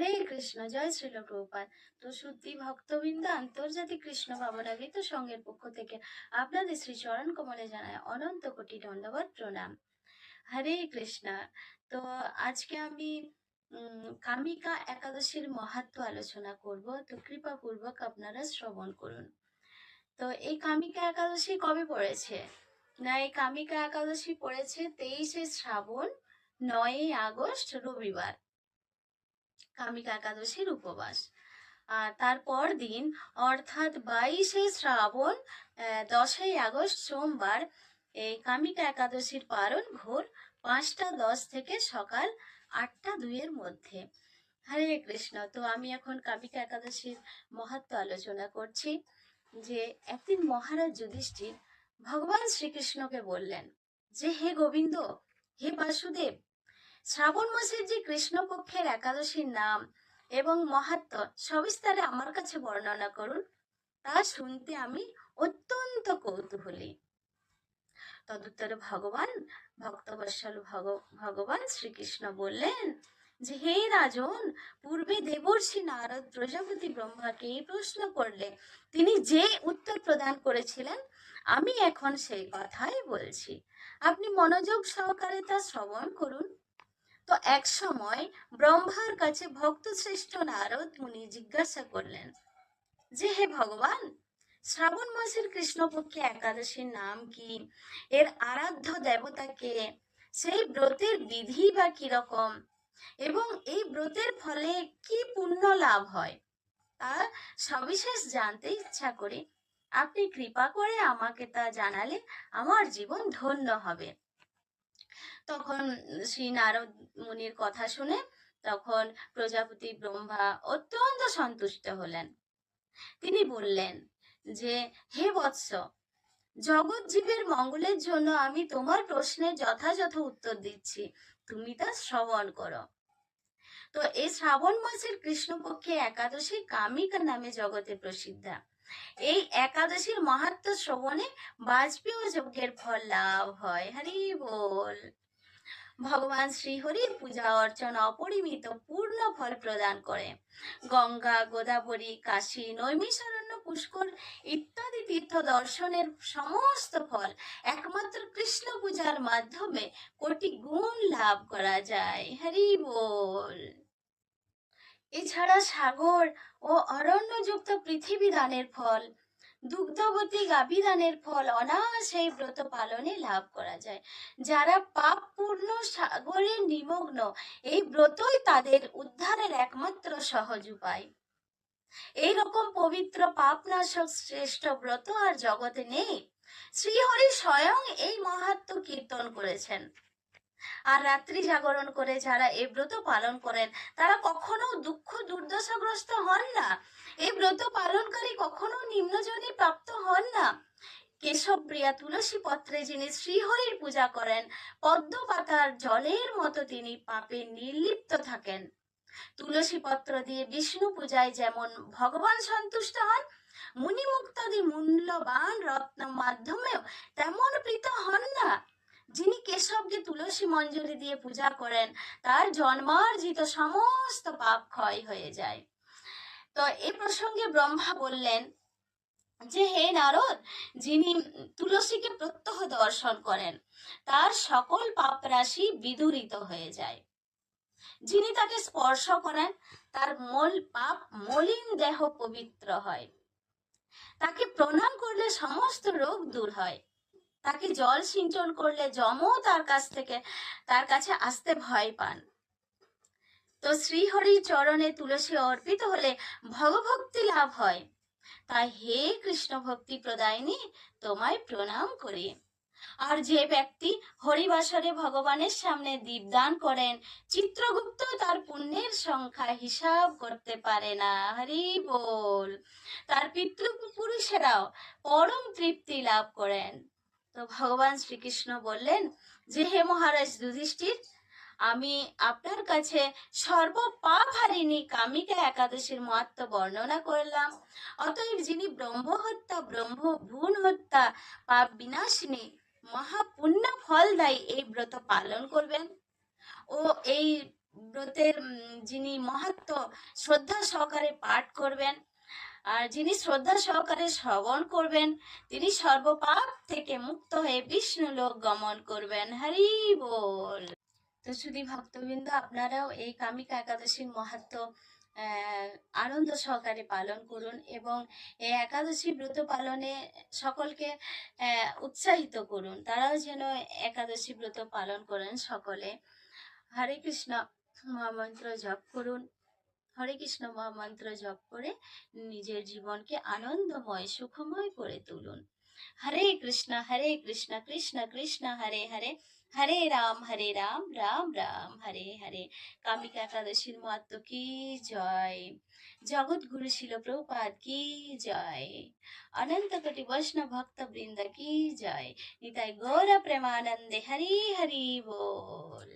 হরে কৃষ্ণ, জয় শ্রীল প্রভুপাদ। তো শুদ্ধি ভক্তবৃন্দ, আন্তর্জাতিক কৃষ্ণ ভাবনাবিত সংঘের পক্ষ থেকে আপনাদের শ্রী চরণ কমলে জানায় অনন্ত কোটি দণ্ডবত প্রণাম। হরে কৃষ্ণ। তো আজকে আমি কামিকা একাদশীর মাহাত্ম্য আলোচনা করব, তো কৃপা পূর্বক আপনারা শ্রবণ করুন। তো এই কামিকা একাদশী কবে পড়েছে না, এই কামিকা একাদশী পড়েছে 23শে শ্রাবণ, 9ই আগস্ট রবিবার, কামিকা একাদশীর উপবাস। আর তারপর দিন অর্থাৎ 22শে শ্রাবণ, 10ই আগস্ট সোমবার, এই কামিকা একাদশীর পারণ ভোর 5টা 10 থেকে সকাল 8টা 2 মধ্যে। হরে কৃষ্ণ। তো আমি এখন কামিকা একাদশীর মাহাত্ম্য আলোচনা করছি। যে একদিন মহারাজ যুধিষ্ঠির ভগবান শ্রীকৃষ্ণকে বললেন যে, হে গোবিন্দ, হে বাসুদেব, শ্রাবণ মাসের যে কৃষ্ণপক্ষের একাদশীর নাম এবং মাহাত্ম্য সবিস্তারে আমার কাছে বর্ণনা করুন, তা শুনতে আমি অত্যন্ত কৌতূহলী। তদুত্তরে ভক্তবৎসল ভগবান শ্রীকৃষ্ণ বললেন যে, হে রাজন, পূর্বে দেবর্ষি নারদ প্রজাপতি ব্রহ্মাকে এই প্রশ্ন করলে তিনি যে উত্তর প্রদান করেছিলেন, আমি এখন সেই কথাই বলছি। আপনি মনোযোগ সহকারে তা শ্রবণ করুন। তো এক সময় ব্রহ্মার কাছে ভক্ত শ্রেষ্ঠ নারদ মুনি জিজ্ঞাসা করলেন যে, হে ভগবান, শ্রাবণ মাসের কৃষ্ণপক্ষে একাদশীর নাম কি, এর আরাধ্য দেবতা কে, সেই ব্রতের বিধি বা কিরকম, এবং এই ব্রতের ফলে কি পুণ্য লাভ হয়, তা সবিশেষ জানতে ইচ্ছা করি। আপনি কৃপা করে আমাকে তা জানালে আমার জীবন ধন্য হবে। তখন শ্রী নারদ মুনির কথা শুনে তখন প্রজাপতি ব্রহ্মা অত্যন্ত সন্তুষ্ট হলেন। তিনি বললেন যে, হে বৎস, জগৎ জীবের মঙ্গলের জন্য আমি তোমার প্রশ্নের যথাযথ উত্তর দিচ্ছি, তুমি তা শ্রবণ করো। তো এই শ্রাবণ মাসের কৃষ্ণপক্ষে একাদশী কামিকা নামে জগতে প্রসিদ্ধা। এই একাদশীর মাহাত্ম্য শ্রবণে বাজপেয় যজ্ঞের ফল লাভ হয়। হরি বল। ভগবান শ্রীহরির পূজা অর্চনা অপরিমিত পূর্ণ ফল প্রদান করে। গঙ্গা, গোদাবরী, কাশী, নৈমিষারণ্য, পুষ্কর ইত্যাদি তীর্থ দর্শনের সমস্ত ফল একমাত্র কৃষ্ণ পূজার মাধ্যমে কোটি গুণ লাভ করা যায়। হরি বল। এছাড়া সাগর ও অরণ্যযুক্ত পৃথিবী দানের ফল, দুগ্ধবতী গাভী দানের ফল অনায়াসে ব্রত পালনে লাভ করা যায়। যারা পাপ পূর্ণ সাগরে নিমগ্ন, এই ব্রতই তাদের উদ্ধারের একমাত্র সহজ উপায়। এইরকম পবিত্র পাপনাশক শ্রেষ্ঠ ব্রত আর জগতে নেই। শ্রীহরি স্বয়ং এই মাহাত্ম্য কীর্তন করেছেন। আর রাত্রি জাগরণ করে যারা এই ব্রত পালন করেন, তারা কখনো দুঃখ দুর্দশাগ্রস্ত হন না। এই ব্রত পালনকারী কখনো নিম্নজনী প্রাপ্ত হন না। কেশব প্রিয়া তুলসী পত্রে যিনি শ্রীহরির পূজা করেন, পদ্ম পাতার জলের মতো তিনি পাপে নির্লিপ্ত থাকেন। তুলসী পত্র দিয়ে বিষ্ণু পূজায় যেমন ভগবান সন্তুষ্ট হন, মুনিমুক্তাদি মূল্যবান রত্ন মাধ্যমেও তেমন প্রীত হন না। যিনি কেশবকে তুলসী মঞ্জরি দিয়ে পূজা করেন, তার জন্মার্জিত সমস্ত পাপ ক্ষয় হয়ে যায়। তো এই প্রসঙ্গে ব্রহ্মা বললেন যে, হে নারদ, যিনি তুলসীকে প্রত্যহ দর্শন করেন, তার সকল পাপ রাশি বিদূরিত হয়ে যায়। যিনি তাকে স্পর্শ করেন, তার মলিন দেহ পবিত্র হয়। তাকে প্রণাম করলে সমস্ত রোগ দূর হয়। তাকে জল সিঞ্চন করলে যমও তার কাছে আসতে ভয় পান। তো শ্রীহরির চরণে তুলসী অর্পিত হলে ভগভক্তি লাভ হয়। তাই হে কৃষ্ণ ভক্তি প্রদায়িনী, তোমায় প্রণাম করি। আর যে ব্যক্তি হরিবাসরে ভগবানের সামনে দীপদান করেন, চিত্রগুপ্ত তার পুণ্যের সংখ্যা হিসাব করতে পারে না। হরি বল। তার পিতৃপুরুষেরাও পরম তৃপ্তি লাভ করেন। তো ভগবান শ্রীকৃষ্ণ বললেন যে, হে মহারাজ যুধিষ্ঠির, আমি আপনার কাছে সর্বপাপহারিণী কামিকা একাদশীর মাহাত্ম্য বর্ণনা করলাম। অতএব যিনি ব্রহ্মহত্যা, ব্রহ্মভ্রূণ হত্যা, পাপ বিনাশিনী, মহাপুণ্য ফলদায়ী এই ব্রত পালন করবেন ও এই ব্রতের যিনি মাহাত্ম্য শ্রদ্ধা সহকারে পাঠ করবেন আর যিনি শ্রদ্ধা সহকারে শ্রবণ করবেন তিনি সর্বপাপ থেকে মুক্ত হয়ে বিষ্ণু লোক গমন করবেন। হরি বল। তো শুধু ভক্তবৃন্দ, আপনারাও এই কামিকা একাদশীর মাহাত্ম্য আনন্দ সহকারে পালন করুন এবং এই একাদশী ব্রত পালনে সকলকে উৎসাহিত করুন, তারাও যেন একাদশী ব্রত পালন করেন সকলে। হরে কৃষ্ণ মহামন্ত্র জপ করুন, হরে কৃষ্ণ মহামন্ত্র জপ করে নিজের জীবনকে আনন্দময় সুখময় করে তুলুন। হরে কৃষ্ণ কৃষ্ণ কৃষ্ণ হরে হরে, হরে রাম রাম রাম হরে হরে। কামিকা একাদশীর মাহাত্ম্য কি জয়। জগৎগুরু শিল প্রভুপাদ কি জয়। অনন্ত কোটি বৈষ্ণব ভক্ত বৃন্দ কি জয়। নিতাই গৌর প্রেমানন্দে হরি হরি বল।